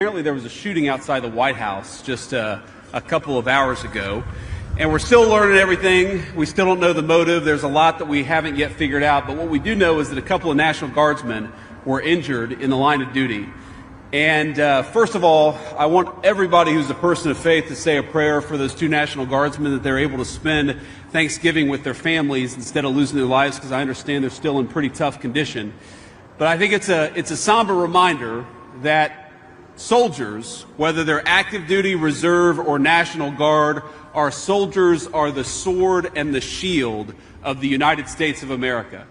Apparently there was a shooting outside the White House just a couple of hours ago, and we're still learning everything. We still don't know the motive. There's a lot that we haven't yet figured out, but what we do know is that a couple of National Guardsmen were injured in the line of duty. And first of all, I want everybody who's a person of faith to say a prayer for those two National Guardsmen, that they're able to spend Thanksgiving with their families instead of losing their lives, because I understand they're still in pretty tough condition. But I think it's a somber reminder that soldiers, whether they're active duty, reserve, or National Guard, our soldiers are the sword and the shield of the United States of America.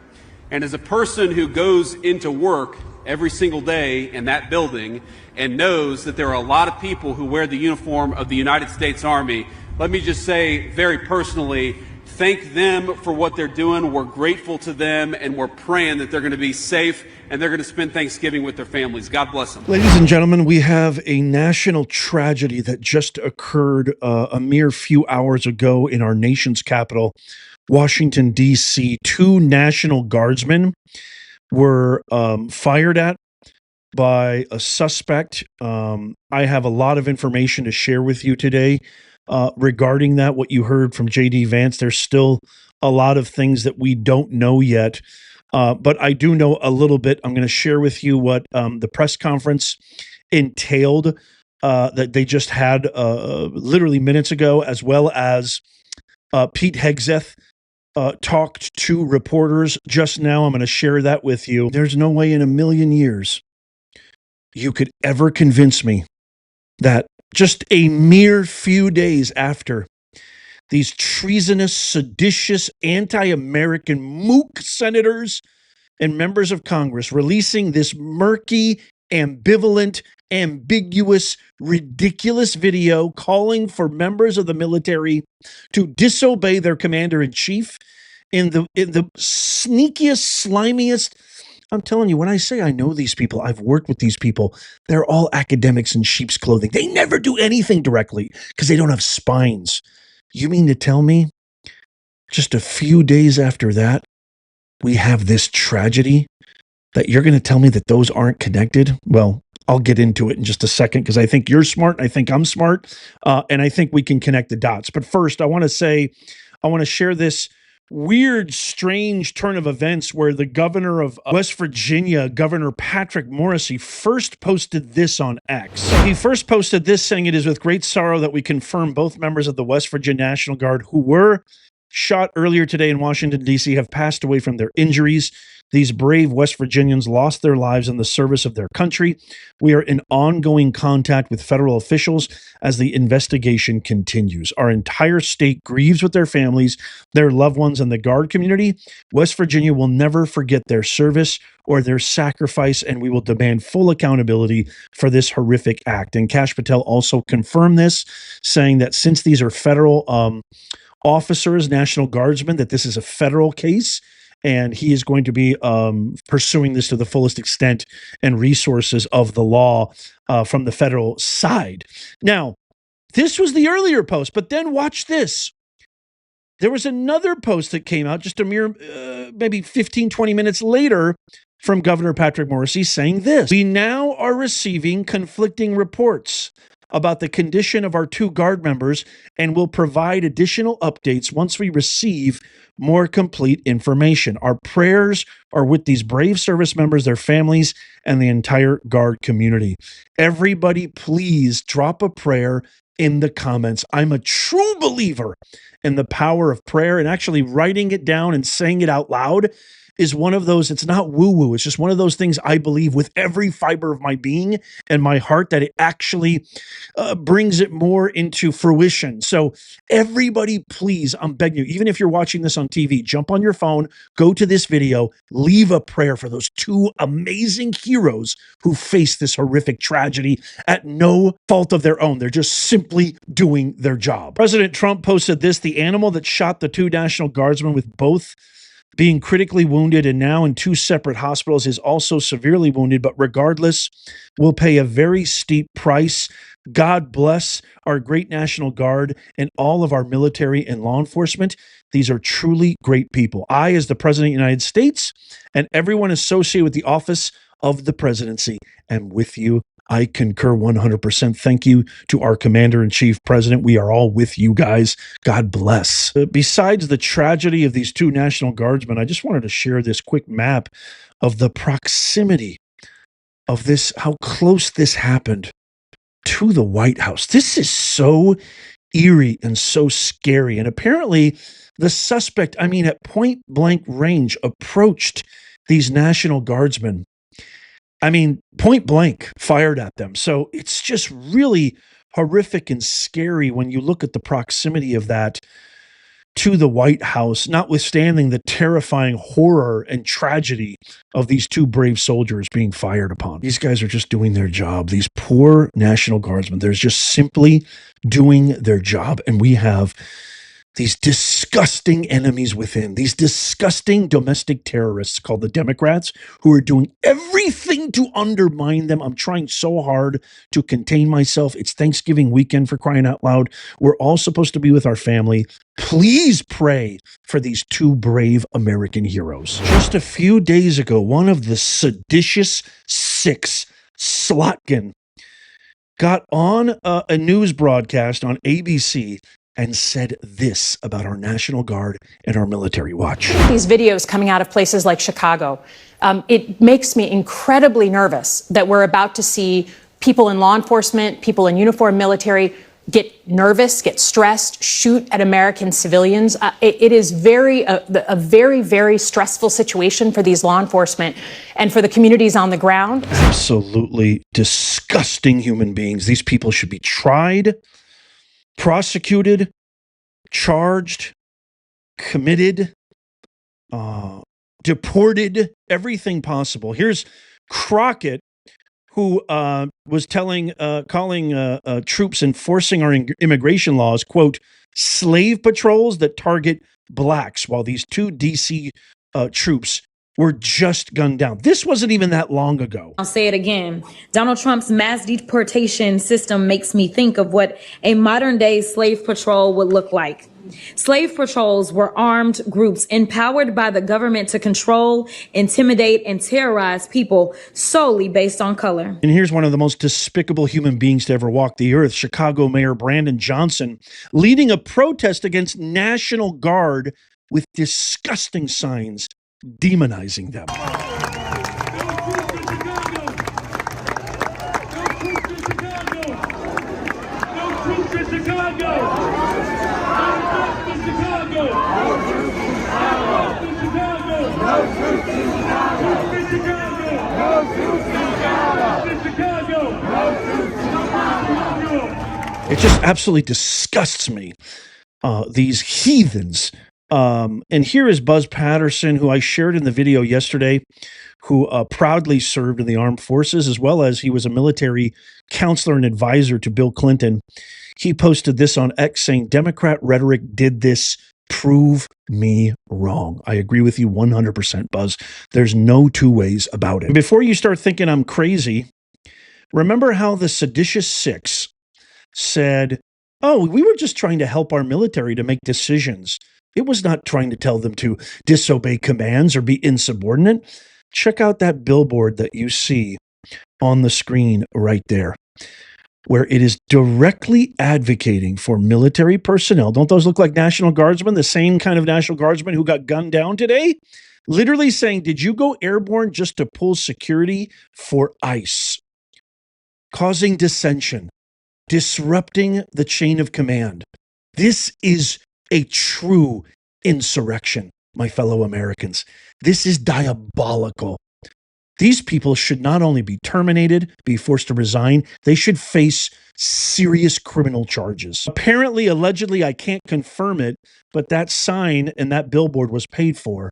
And as a person who goes into work every single day in that building and knows that there are a lot of people who wear the uniform of the United States Army, let me just say very personally, thank them for what they're doing. We're grateful to them, and we're praying that they're going to be safe and they're going to spend Thanksgiving with their families. God bless them. Ladies and gentlemen, we have a national tragedy that just occurred a mere few hours ago in our nation's capital, Washington, D.C. Two National Guardsmen were fired at by a suspect. I have a lot of information to share with you today regarding that, what you heard from J.D. Vance. There's still a lot of things that we don't know yet, but I do know a little bit. I'm going to share with you what the press conference entailed that they just had literally minutes ago, as well as Pete Hegseth talked to reporters just now. I'm going to share that with you. There's no way in a million years you could ever convince me that just a mere few days after these treasonous, seditious, anti-American mook senators and members of Congress releasing this murky, ambivalent, ambiguous, ridiculous video calling for members of the military to disobey their commander-in-chief in the sneakiest, slimiest. I'm telling you, when I say I know these people, I've worked with these people, they're all academics in sheep's clothing. They never do anything directly because they don't have spines. You mean to tell me just a few days after that, we have this tragedy, that you're going to tell me that those aren't connected? Well, I'll get into it in just a second, because I think you're smart, and I think I'm smart, and I think we can connect the dots. But first, I want to share this weird, strange turn of events where the governor of West Virginia, Governor Patrick Morrisey, first posted this on X. He first posted this saying, "It is with great sorrow that we confirm both members of the West Virginia National Guard who were shot earlier today in Washington, D.C. have passed away from their injuries. These brave West Virginians lost their lives in the service of their country. We are in ongoing contact with federal officials as the investigation continues. Our entire state grieves with their families, their loved ones, and the Guard community. West Virginia will never forget their service or their sacrifice, and we will demand full accountability for this horrific act." And Kash Patel also confirmed this, saying that since these are federal officers, National Guardsmen, that this is a federal case, and he is going to be pursuing this to the fullest extent and resources of the law from the federal side. Now, this was the earlier post, but then watch this. There was another post that came out just a mere maybe 15, 20 minutes later from Governor Patrick Morrisey saying this: "We now are receiving conflicting reports about the condition of our two Guard members and will provide additional updates once we receive more complete information. Our prayers are with these brave service members, their families, and the entire Guard community." Everybody, please drop a prayer in the comments. I'm a true believer in the power of prayer, and actually writing it down and saying it out loud is one of those, it's not woo-woo. It's just one of those things I believe with every fiber of my being and my heart, that it actually brings it more into fruition. So everybody, please, I'm begging you, even if you're watching this on TV, jump on your phone, go to this video, leave a prayer for those two amazing heroes who faced this horrific tragedy at no fault of their own. They're just simply doing their job. President Trump posted this: "The animal that shot the two National Guardsmen, with both being critically wounded and now in two separate hospitals, is also severely wounded, but regardless, will pay a very steep price. God bless our great National Guard and all of our military and law enforcement. These are truly great people. I, as the President of the United States, and everyone associated with the office of the presidency, am with you I concur 100%. Thank you to our Commander-in-Chief, President. We are all with you guys. God bless. Besides the tragedy of these two National Guardsmen, I just wanted to share this quick map of the proximity of this, how close this happened to the White House. This is so eerie and so scary. And apparently, the suspect, at point blank range, approached these National Guardsmen. Point blank fired at them. So it's just really horrific and scary when you look at the proximity of that to the White House, notwithstanding the terrifying horror and tragedy of these two brave soldiers being fired upon. These guys are just doing their job. These poor National Guardsmen, they're just simply doing their job. And we have these disgusting enemies within, these disgusting domestic terrorists called the Democrats, who are doing everything to undermine them. I'm trying so hard to contain myself. It's Thanksgiving weekend, for crying out loud. We're all supposed to be with our family. Please pray for these two brave American heroes. Just a few days ago, one of the seditious six, Slotkin, got on a news broadcast on ABC and said this about our National Guard and our military watch. These videos coming out of places like Chicago, it makes me incredibly nervous that we're about to see people in law enforcement, people in uniform military get nervous, get stressed, shoot at American civilians. It is a very, very stressful situation for these law enforcement and for the communities on the ground. Absolutely disgusting human beings. These people should be tried, prosecuted, charged, committed, deported, everything possible. Here's Crockett, who was calling troops enforcing our immigration laws, quote, slave patrols that target blacks, while these two DC troops were just gunned down. This wasn't even that long ago. I'll say it again. Donald Trump's mass deportation system makes me think of what a modern day slave patrol would look like. Slave patrols were armed groups empowered by the government to control, intimidate, and terrorize people solely based on color. And here's one of the most despicable human beings to ever walk the earth, Chicago Mayor Brandon Johnson, leading a protest against National Guard with disgusting signs demonizing them. It just absolutely disgusts me. These heathens. And here is Buzz Patterson, who I shared in the video yesterday, who proudly served in the armed forces, as well as he was a military counselor and advisor to Bill Clinton. He posted this on X saying, Democrat rhetoric did this. Prove me wrong. I agree with you 100%, Buzz. There's no two ways about it. Before you start thinking I'm crazy, remember how the seditious six said, oh, we were just trying to help our military to make decisions. It was not trying to tell them to disobey commands or be insubordinate. Check out that billboard that you see on the screen right there, where it is directly advocating for military personnel. Don't those look like National Guardsmen, the same kind of National Guardsmen who got gunned down today? Literally saying, did you go airborne just to pull security for ICE? Causing dissension, disrupting the chain of command. This is a true insurrection, my fellow Americans. This is diabolical. These people should not only be terminated, be forced to resign, they should face serious criminal charges. Apparently, allegedly, I can't confirm it, but that sign and that billboard was paid for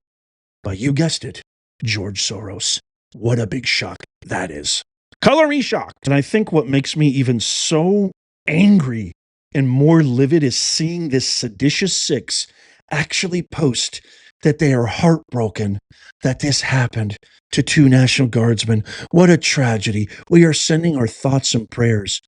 by, you guessed it, George Soros. What a big shock that is. Color me shocked. And I think what makes me even so angry and more livid is seeing this seditious six actually post that they are heartbroken that this happened to two National Guardsmen. What a tragedy. We are sending our thoughts and prayers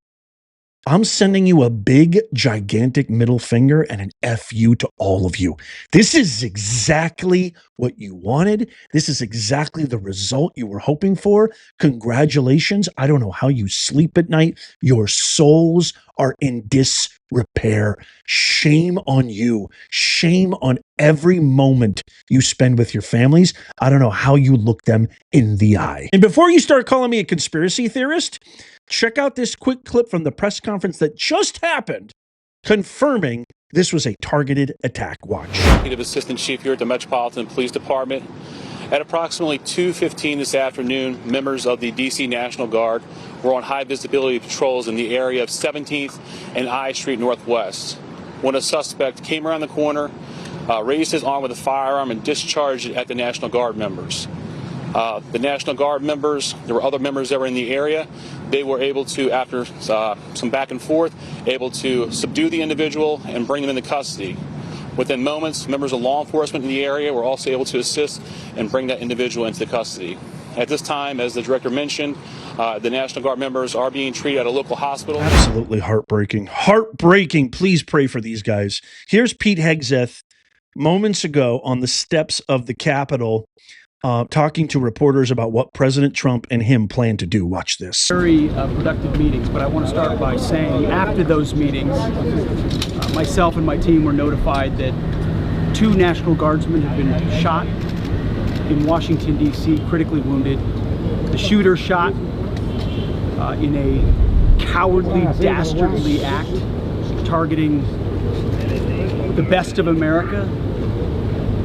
I'm sending you a big, gigantic middle finger and an F you to all of you. This is exactly what you wanted. This is exactly the result you were hoping for. Congratulations. I don't know how you sleep at night. Your souls are in disrepair. Shame on you. Shame on every moment you spend with your families. I don't know how you look them in the eye. And before you start calling me a conspiracy theorist, check out this quick clip from the press conference that just happened, confirming this was a targeted attack. Watch. Executive Assistant Chief here at the Metropolitan Police Department. At approximately 2:15 this afternoon, members of the D.C. National Guard were on high visibility patrols in the area of 17th and I Street Northwest when a suspect came around the corner, raised his arm with a firearm, and discharged it at the National Guard members. The National Guard members, there were other members that were in the area. They were able to, after some back and forth, able to subdue the individual and bring him into custody. Within moments, members of law enforcement in the area were also able to assist and bring that individual into custody. At this time, as the director mentioned, the National Guard members are being treated at a local hospital. Absolutely heartbreaking. Heartbreaking. Please pray for these guys. Here's Pete Hegseth moments ago on the steps of the Capitol, talking to reporters about what President Trump and him plan to do. Watch this. Very productive meetings, but I want to start by saying after those meetings, myself and my team were notified that 2 National Guardsmen have been shot in Washington, D.C., critically wounded. The shooter shot in a cowardly, dastardly act targeting the best of America,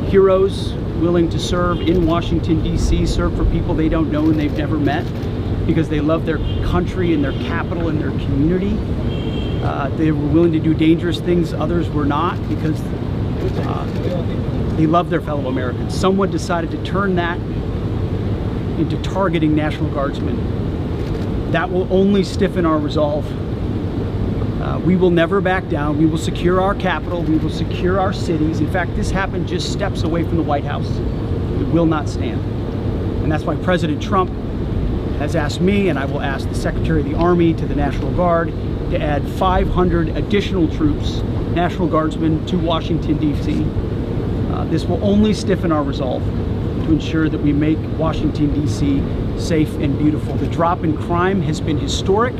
heroes willing to serve in Washington, D.C., serve for people they don't know and they've never met because they love their country and their capital and their community. They were willing to do dangerous things others were not because they love their fellow Americans. Someone decided to turn that into targeting National Guardsmen. That will only stiffen our resolve. We will never back down. We will secure our capital. We will secure our cities. In fact, this happened just steps away from the White House. It will not stand. And that's why President Trump has asked me, and I will ask the Secretary of the Army to the National Guard, to add 500 additional troops, National Guardsmen, to Washington, D.C. This will only stiffen our resolve to ensure that we make Washington, D.C. safe and beautiful. The drop in crime has been historic.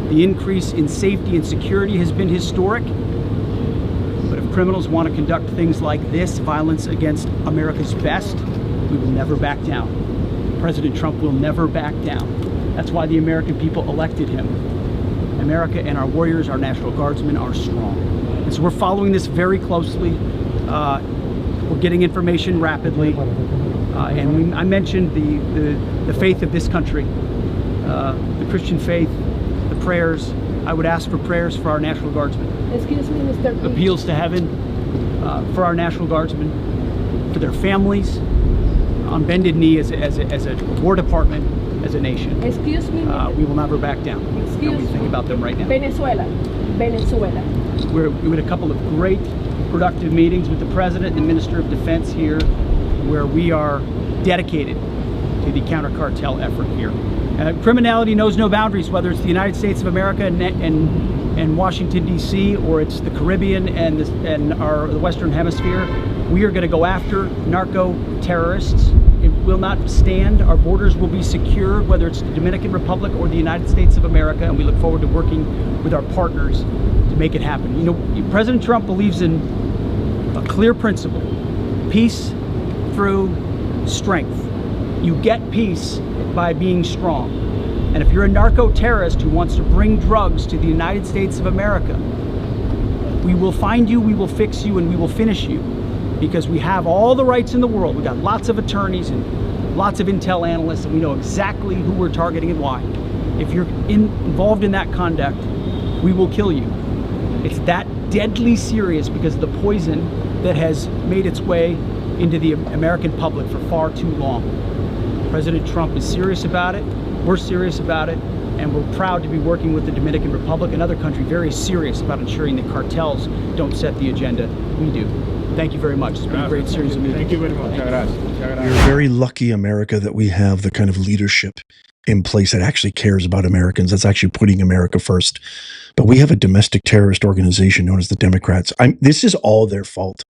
The increase in safety and security has been historic. But if criminals want to conduct things like this, violence against America's best, we will never back down. President Trump will never back down. That's why the American people elected him. America and our warriors, our National Guardsmen, are strong. And so we're following this very closely. We're getting information rapidly. I mentioned the faith of this country, the Christian faith, the prayers. I would ask for prayers for our National Guardsmen. Excuse me, Mr. Pete. Appeals to heaven for our National Guardsmen, for their families, on bended knee as a War Department, as a nation. Excuse me. We will never back down. Excuse How we think about them right now. Venezuela. We had a couple of great, productive meetings with the President and Minister of Defense here, where we are dedicated to the counter-cartel effort here. Criminality knows no boundaries, whether it's the United States of America and Washington, D.C., or it's the Caribbean and the Western Hemisphere. We are going to go after narco-terrorists. It will not stand. Our borders will be secure, whether it's the Dominican Republic or the United States of America, and we look forward to working with our partners to make it happen. You know, President Trump believes in a clear principle: peace through strength. You get peace by being strong. And if you're a narco-terrorist who wants to bring drugs to the United States of America, we will find you, we will fix you, and we will finish you, because we have all the rights in the world. We've got lots of attorneys and lots of intel analysts, and we know exactly who we're targeting and why. If you're involved in that conduct, we will kill you. It's that deadly serious because of the poison that has made its way into the American public for far too long. President Trump is serious about it, we're serious about it, and we're proud to be working with the Dominican Republic and other countries very serious about ensuring that cartels don't set the agenda. We do. Thank you very much. It's been a great series of meetings. We're very lucky, America, that we have the kind of leadership in place that actually cares about Americans, that's actually putting America first. But we have a domestic terrorist organization known as the Democrats. This is all their fault.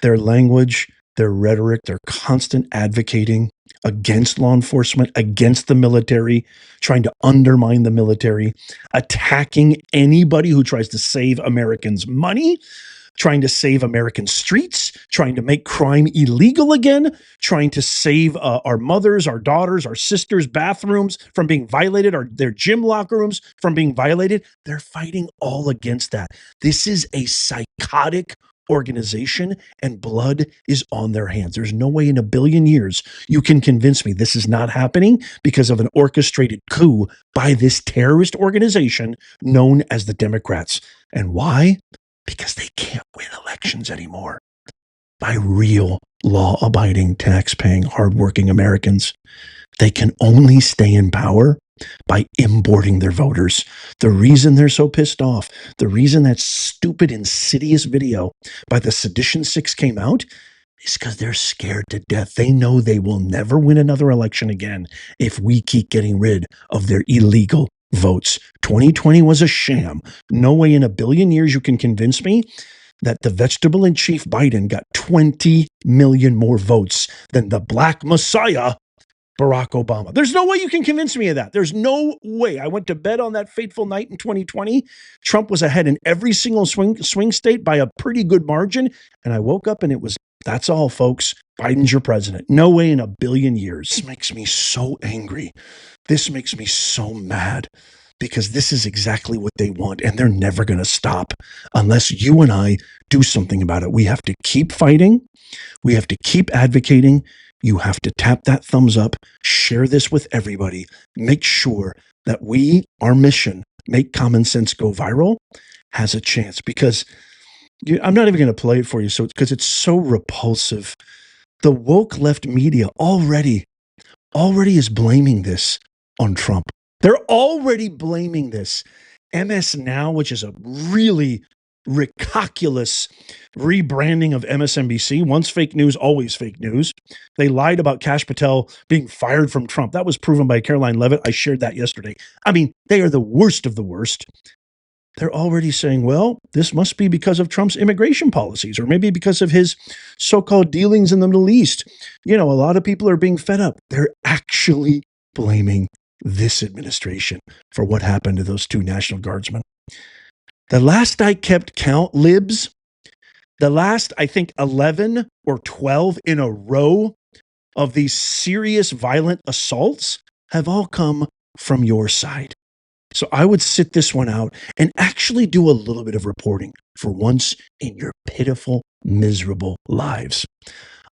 Their language, their rhetoric, their constant advocating against law enforcement, against the military, trying to undermine the military, attacking anybody who tries to save Americans' money, trying to save American streets, trying to make crime illegal again, trying to save our mothers, our daughters, our sisters' bathrooms from being violated, their gym locker rooms from being violated. They're fighting all against that. This is a psychotic organization, and blood is on their hands. There's no way in a billion years you can convince me this is not happening because of an orchestrated coup by this terrorist organization known as the Democrats. And why? Because they can't win elections anymore by real law-abiding, tax-paying, hardworking Americans. They can only stay in power by importing their voters. The reason they're so pissed off, the reason that stupid, insidious video by the Sedition Six came out is because they're scared to death. They know they will never win another election again if we keep getting rid of their illegal votes. 2020 was a sham. No way in a billion years you can convince me that the vegetable in chief Biden got 20 million more votes than the black messiah Barack Obama. There's no way you can convince me of that. There's no way. I went to bed on that fateful night in 2020. Trump was ahead in every single swing state by a pretty good margin. And I woke up and it was, that's all, folks. Biden's your president. No way in a billion years. This makes me so angry. This makes me so mad because this is exactly what they want. And they're never going to stop unless you and I do something about it. We have to keep fighting. We have to keep advocating. You have to tap that thumbs up, share this with everybody, make sure that our mission, make common sense go viral, has a chance. Because I'm not even going to play it for you, because it's so repulsive. The woke left media already is blaming this on Trump. They're already blaming this. MS Now, which is a really ridiculous rebranding of MSNBC. Once fake news, always fake news. They lied about Kash Patel being fired from Trump. That was proven by Caroline Leavitt. I shared that yesterday. I mean, they are the worst of the worst. They're already saying, well, this must be because of Trump's immigration policies, or maybe because of his so-called dealings in the Middle East. You know, a lot of people are being fed up. They're actually blaming this administration for what happened to those two National Guardsmen. The last I kept count, libs, the last, I think, 11 or 12 in a row of these serious violent assaults have all come from your side. So I would sit this one out and actually do a little bit of reporting for once in your pitiful, miserable lives.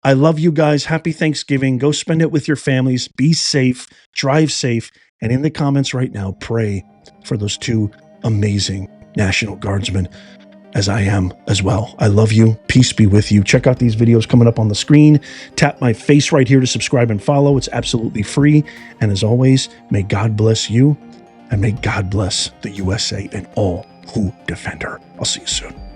I love you guys. Happy Thanksgiving. Go spend it with your families. Be safe, drive safe, and in the comments right now, pray for those two amazing National Guardsmen, as I am as well. I love you. Peace be with you. Check out these videos coming up on the screen. Tap my face right here to subscribe and follow. It's absolutely free. And as always, may God bless you, and may God bless the USA and all who defend her. I'll see you soon.